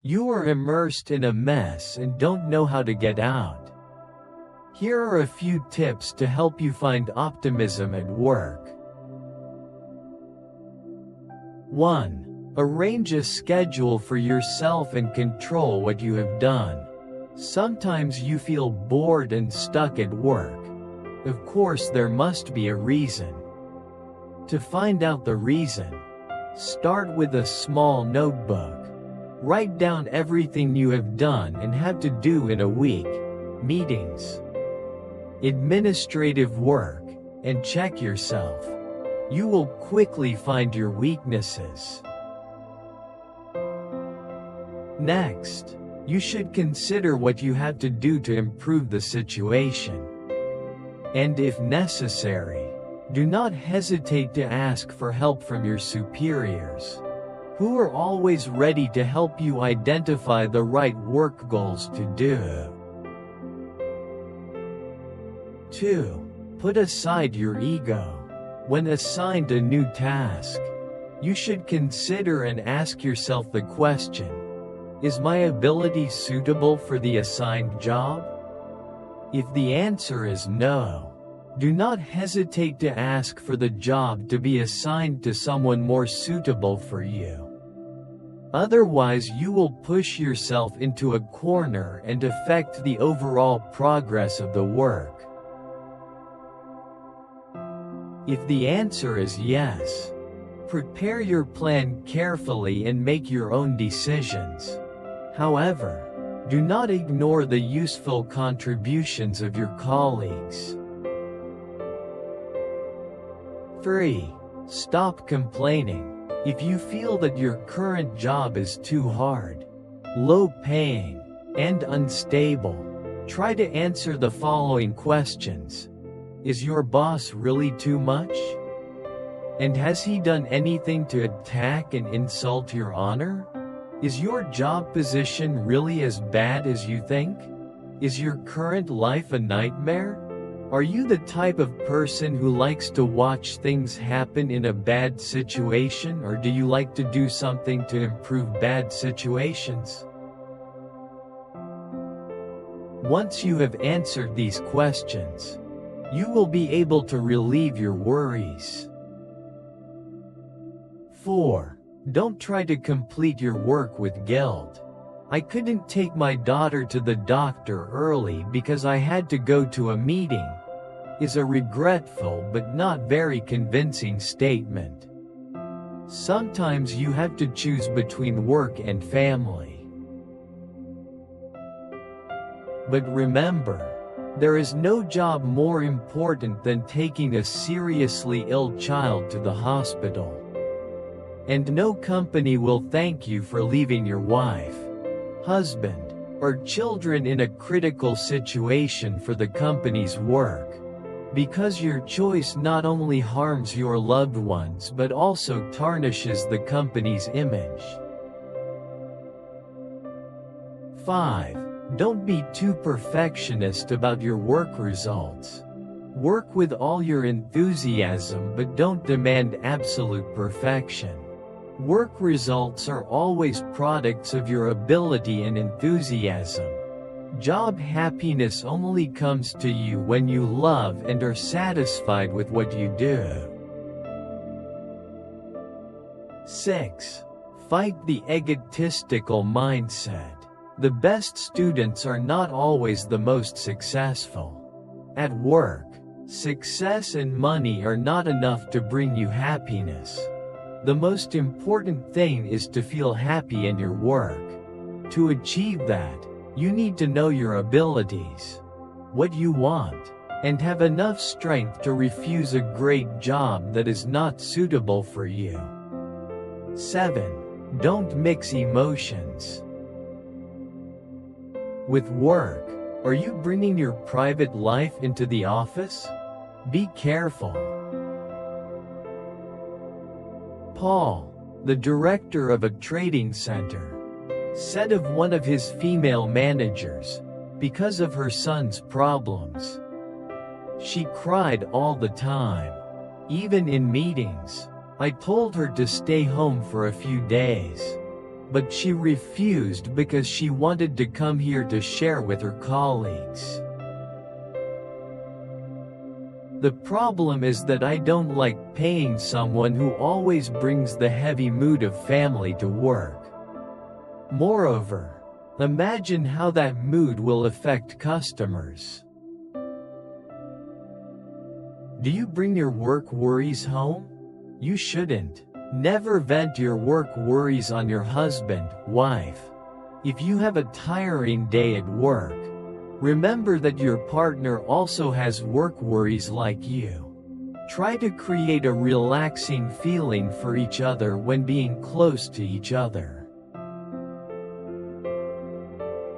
You are immersed in a mess and don't know how to get out. Here are a few tips to help you find optimism at work. 1. Arrange a schedule for yourself and control what you have done. Sometimes you feel bored and stuck at work. Of course, there must be a reason. To find out the reason, start with a small notebook. Write down everything you have done and have to do in a week, meetings, administrative work, and check yourself. You will quickly find your weaknesses. Next, you should consider what you have to do to improve the situation. And if necessary, do not hesitate to ask for help from your superiors, who are always ready to help you identify the right work goals to do. 2. Put aside your ego. When assigned a new task, you should consider and ask yourself the question, is my ability suitable for the assigned job? If the answer is no, do not hesitate to ask for the job to be assigned to someone more suitable for you. Otherwise, you will push yourself into a corner and affect the overall progress of the work. If the answer is yes, prepare your plan carefully and make your own decisions. However, do not ignore the useful contributions of your colleagues. 3. Stop complaining. If you feel that your current job is too hard, low-paying, and unstable, try to answer the following questions. Is your boss really too much? And has he done anything to attack and insult your honor? Is your job position really as bad as you think? Is your current life a nightmare? Are you the type of person who likes to watch things happen in a bad situation, or do you like to do something to improve bad situations? Once you have answered these questions, you will be able to relieve your worries. 4. Don't try to complete your work with guilt. I couldn't take my daughter to the doctor early because I had to go to a meeting, is a regretful but not very convincing statement. Sometimes you have to choose between work and family. But remember, there is no job more important than taking a seriously ill child to the hospital. And no company will thank you for leaving your wife, husband, or children in a critical situation for the company's work, because your choice not only harms your loved ones but also tarnishes the company's image. 5. Don't be too perfectionist about your work results. Work with all your enthusiasm but don't demand absolute perfection. Work results are always products of your ability and enthusiasm. Job happiness only comes to you when you love and are satisfied with what you do. 6. Fight the egotistical mindset. The best students are not always the most successful. At work, success and money are not enough to bring you happiness. The most important thing is to feel happy in your work. To achieve that, you need to know your abilities, what you want, and have enough strength to refuse a great job that is not suitable for you. 7. Don't mix emotions. With work, are you bringing your private life into the office? Be careful. Paul, the director of a trading center, said of one of his female managers, because of her son's problems, she cried all the time. Even in meetings, I told her to stay home for a few days. but she refused because she wanted to come here to share with her colleagues. The problem is that I don't like paying someone who always brings the heavy mood of family to work. Moreover, imagine how that mood will affect customers. Do you bring your work worries home? You shouldn't. Never vent your work worries on your husband, wife. If you have a tiring day at work, remember that your partner also has work worries like you. Try to create a relaxing feeling for each other when being close to each other.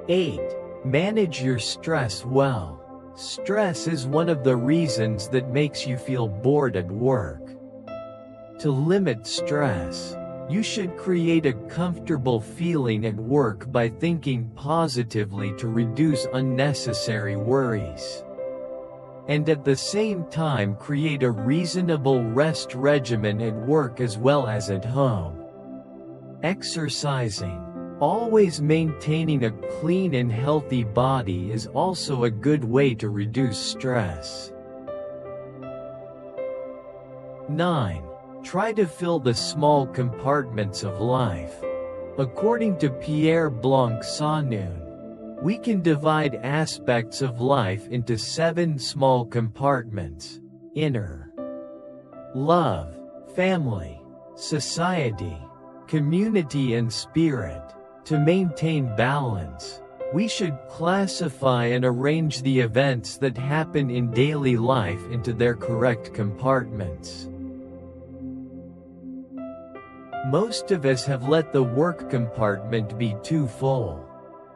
8. Manage your stress well. Stress is one of the reasons that makes you feel bored at work. To limit stress, you should create a comfortable feeling at work by thinking positively to reduce unnecessary worries. And at the same time create a reasonable rest regimen at work as well as at home. Exercising. Always maintaining a clean and healthy body is also a good way to reduce stress. 9. Try to fill the small compartments of life. According to Pierre Blanc-Sanoun, we can divide aspects of life into 7 small compartments: inner, love, family, society, community and spirit. To maintain balance, we should classify and arrange the events that happen in daily life into their correct compartments. Most of us have let the work compartment be too full,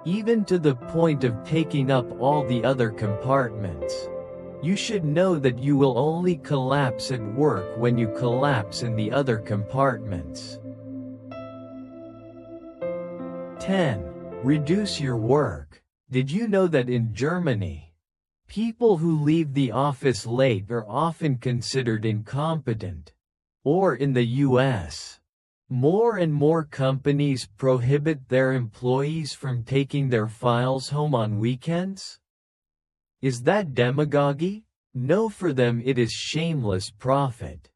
even to the point of taking up all the other compartments. You should know that you will only collapse at work when you collapse in the other compartments. 10. Reduce your work. Did you know that in Germany, people who leave the office late are often considered incompetent? Or in the US, more and more companies prohibit their employees from taking their files home on weekends? Is that demagogy? No, for them it is shameless profit.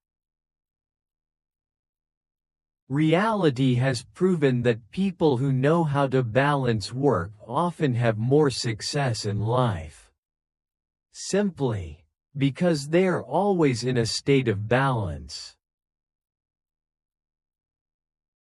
Reality has proven that people who know how to balance work often have more success in life. Simply because they are always in a state of balance.